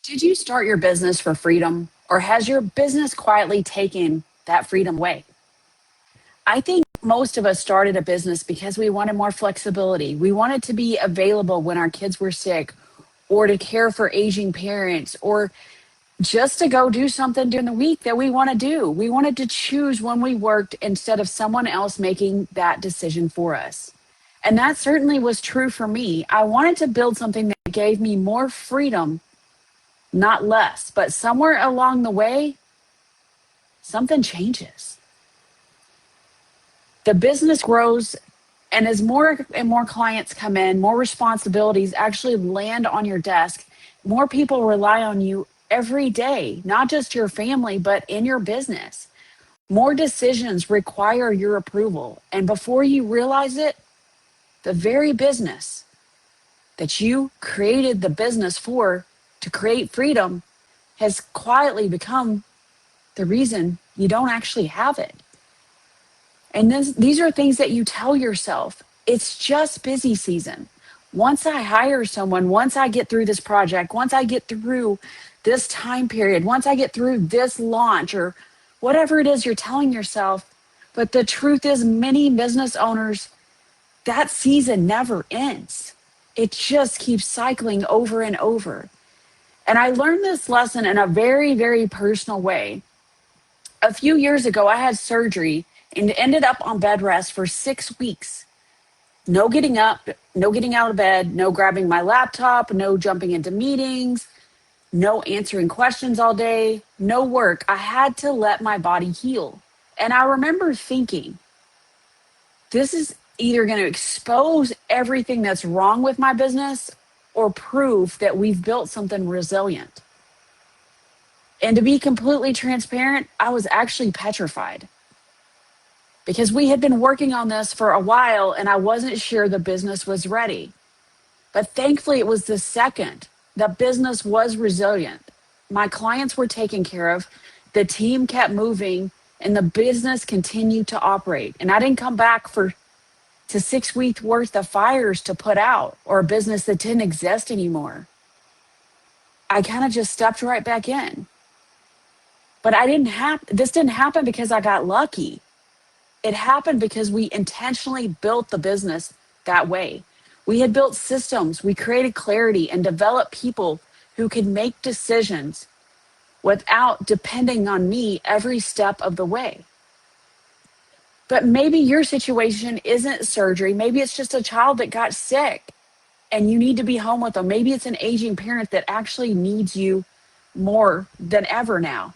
Did you start your business for freedom, or has your business quietly taken that freedom away? I think most of us started a business because we wanted more flexibility. We wanted to be available when our kids were sick, or to care for aging parents, or just to go do something during the week that we want to do. We wanted to choose when we worked instead of someone else making that decision for us. And that certainly was true for me. I wanted to build something that gave me more freedom, not less. But somewhere along the way, something changes. The business grows, and as more and more clients come in, more responsibilities actually land on your desk. More people rely on you every day, not just your family, but in your business. More decisions require your approval. And before you realize it, the very business that you created the business for, to create freedom, has quietly become the reason you don't actually have it. And these are things that you tell yourself. It's just busy season. Once I hire someone, once I get through this project, once I get through this time period, once I get through this launch, or whatever it is you're telling yourself. But the truth is, many business owners, that season never ends. It just keeps cycling over and over. And I learned this lesson in a very, very personal way. A few years ago, I had surgery and ended up on bed rest for 6 weeks. No getting up, no getting out of bed, no grabbing my laptop, no jumping into meetings, no answering questions all day, no work. I had to let my body heal. And I remember thinking, this is either going to expose everything that's wrong with my business or prove that we've built something resilient. And to be completely transparent, I was actually petrified because we had been working on this for a while and I wasn't sure the business was ready. But thankfully, it was the second. The business was resilient. My clients were taken care of. The team kept moving and the business continued to operate. And I didn't come back to 6 weeks worth of fires to put out, or a business that didn't exist anymore. I kind of just stepped right back in. But this didn't happen because I got lucky. It happened because we intentionally built the business that way. We had built systems, we created clarity, and developed people who could make decisions without depending on me every step of the way. But maybe your situation isn't surgery. Maybe it's just a child that got sick and you need to be home with them. Maybe it's an aging parent that actually needs you more than ever now.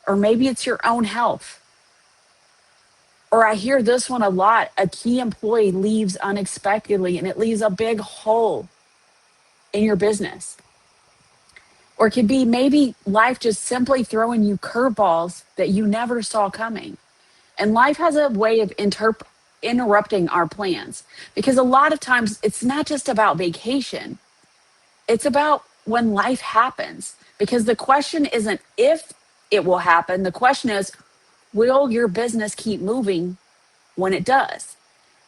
Or maybe it's your own health. Or I hear this one a lot: a key employee leaves unexpectedly and it leaves a big hole in your business. Or it could be maybe life just simply throwing you curveballs that you never saw coming. And life has a way of interrupting our plans, because a lot of times it's not just about vacation. It's about when life happens, because the question isn't if it will happen. The question is, will your business keep moving when it does?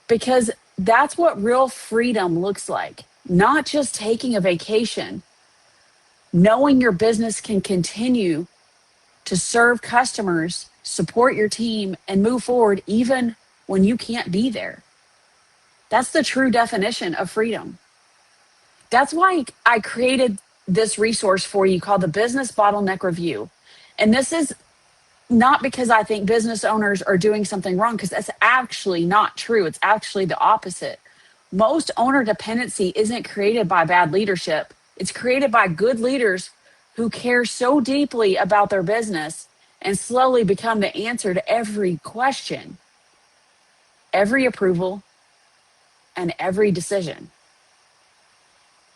Because that's what real freedom looks like. Not just taking a vacation, knowing your business can continue to serve customers, support your team, and move forward even when you can't be there. That's the true definition of freedom. That's why I created this resource for you called the Business Bottleneck Review. And this is not because I think business owners are doing something wrong, because that's actually not true. It's actually the opposite. Most owner dependency isn't created by bad leadership. It's created by good leaders who care so deeply about their business and slowly become the answer to every question, every approval, and every decision.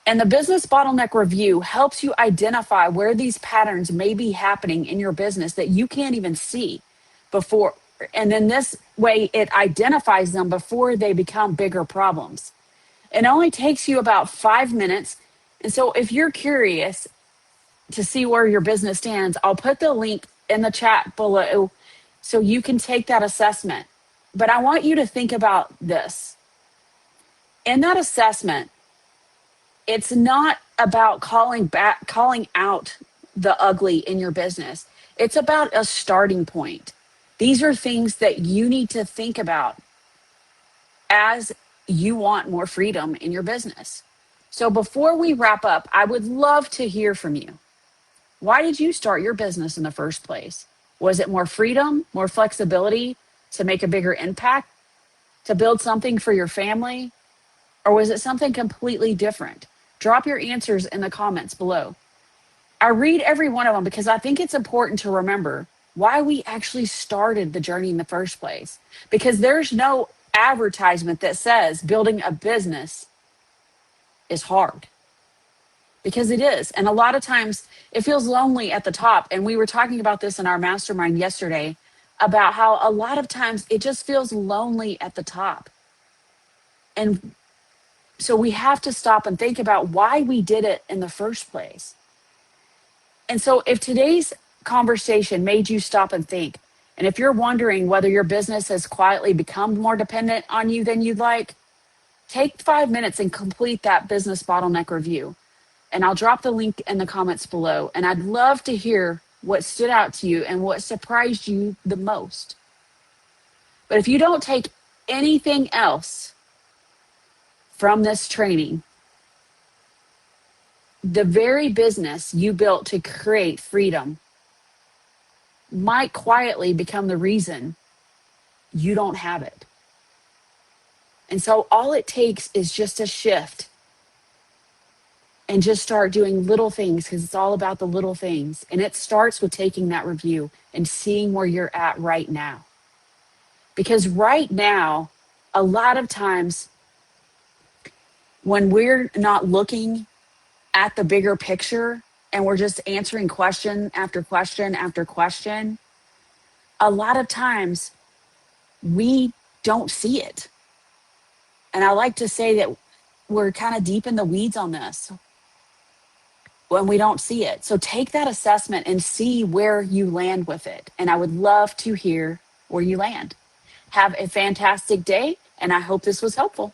And the Business Bottleneck Review helps you identify where these patterns may be happening in your business that you can't even see before. And in this way, it identifies them before they become bigger problems. It only takes you about 5 minutes. And so if you're curious to see where your business stands, I'll put the link in the chat below so you can take that assessment. But I want you to think about this. In that assessment, it's not about calling out the ugly in your business. It's about a starting point. These are things that you need to think about as you want more freedom in your business. So before we wrap up, I would love to hear from you. Why did you start your business in the first place? Was it more freedom, more flexibility to make a bigger impact, to build something for your family? Or was it something completely different? Drop your answers in the comments below. I read every one of them because I think it's important to remember why we actually started the journey in the first place. Because there's no advertisement that says building a business is hard. Because it is. And a lot of times it feels lonely at the top. And we were talking about this in our mastermind yesterday about how a lot of times it just feels lonely at the top. And so we have to stop and think about why we did it in the first place. And so if today's conversation made you stop and think, and if you're wondering whether your business has quietly become more dependent on you than you'd like, take 5 minutes and complete that business bottleneck review. And I'll drop the link in the comments below. And I'd love to hear what stood out to you and what surprised you the most. But if you don't take anything else from this training, the very business you built to create freedom might quietly become the reason you don't have it. And so all it takes is just a shift and just start doing little things, because it's all about the little things. And it starts with taking that review and seeing where you're at right now. Because right now, a lot of times when we're not looking at the bigger picture and we're just answering question after question after question, a lot of times we don't see it. And I like to say that we're kind of deep in the weeds on this when we don't see it. So take that assessment and see where you land with it. And I would love to hear where you land. Have a fantastic day, and I hope this was helpful.